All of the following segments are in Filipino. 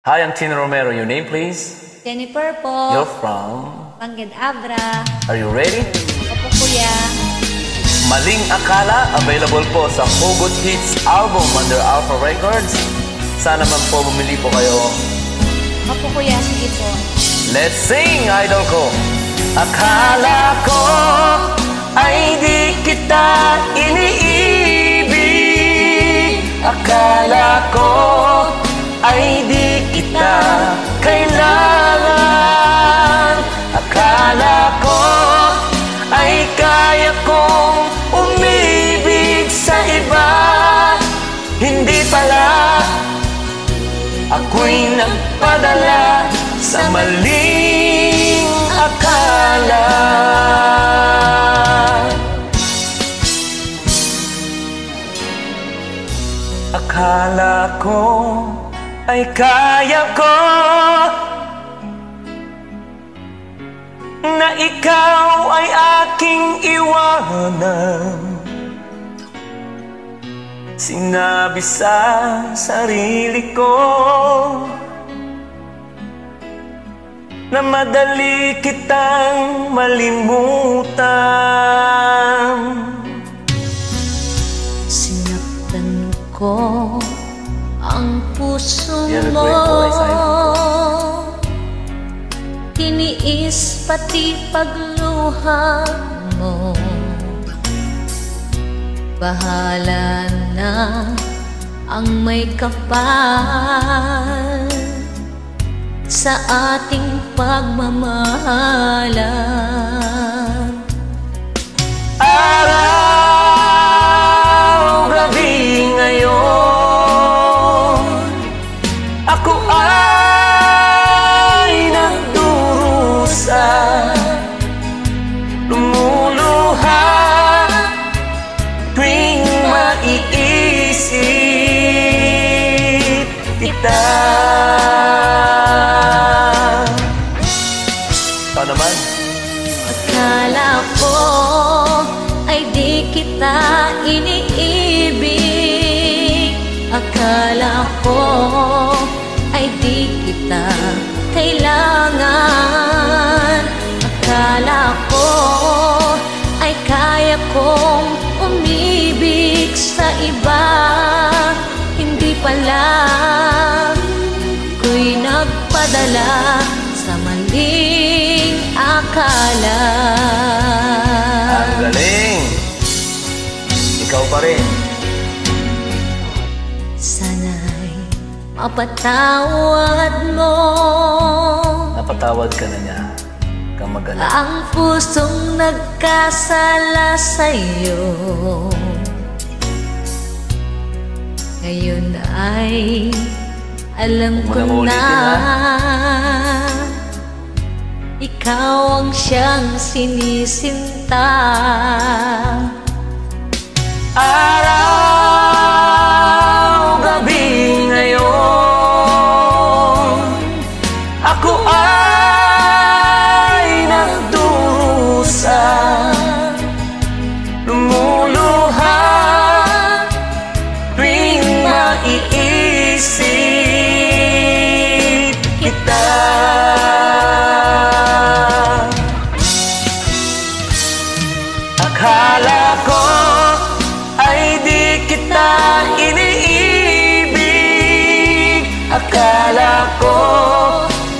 Hi, I'm Tina Romero. Your name, please? Jennifer po. You're from? Pangged Abra. Are you ready? Opo, kuya. Maling Akala, available po sa Hugot Hits album under Alpha Records. Sana man po bumili po kayo. Opo, kuya. Sige po. Let's sing, idol ko! Akala ko ay di kita iniibig. Akala ko ay di kita kailangan. Akala ko ay kaya kong umibig sa iba. Hindi pala, ako'y nagpadala sa maling akala. Akala ko ay kaya ko na ikaw ay aking iwanan. Sinabi sa sarili ko na madali kitang malimutan. Sinaktan ko ang puso mo, tiniis pati pagluha mo. Bahala na ang may kapal sa ating pagmamahalan. Araw, gabi ngayon, ako ay nagdurusa, lumuluha tuwing maiisip kita. Ikaw naman? Akala ko ay di kita iniibig. Akala ko ay di kita kailangan. Akala ko ay kaya kong umibig sa iba. Hindi pala, ako'y nagpadala sa maling akala. Ang galing! Ikaw pa rin. Sana'y mapatawad mo Napatawad ka na niya. Kang magaling. ang pusong nagkasala sa'yo. Ngayon ay alam ko na ikaw ang siyang sinisinta. Araw, gabi ngayon, ako ay nagdurusa, lumuluha tuwing maiisip kita. Akala ko ay di kita iniibig. Akala ko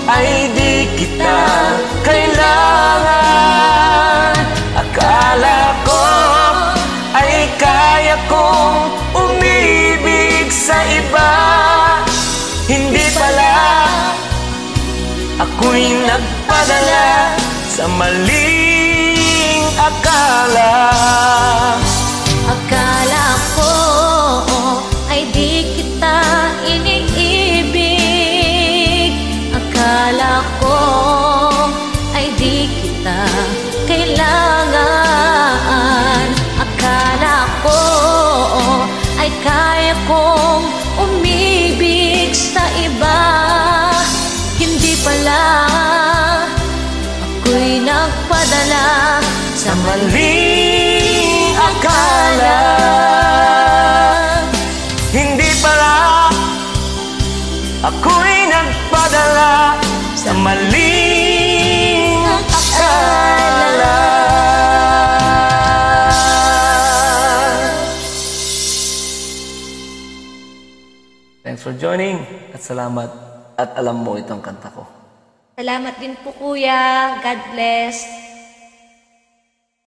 ay di kita kailangan. Akala ko ay kaya kong umibig sa iba. Hindi pala, ako'y nagpadala sa maling akala. Akala ko ay di kita iniibig. Akala ko ay di kita kailangan. Akala ko ay kaya kong umibig sa iba. Hindi pala, ako'y nagpadala sa Maling akala. Hindi pala, ako'y nagpadala sa maling akala. Thanks for joining at salamat at alam mo itong kanta ko. Salamat din po kuya. God bless.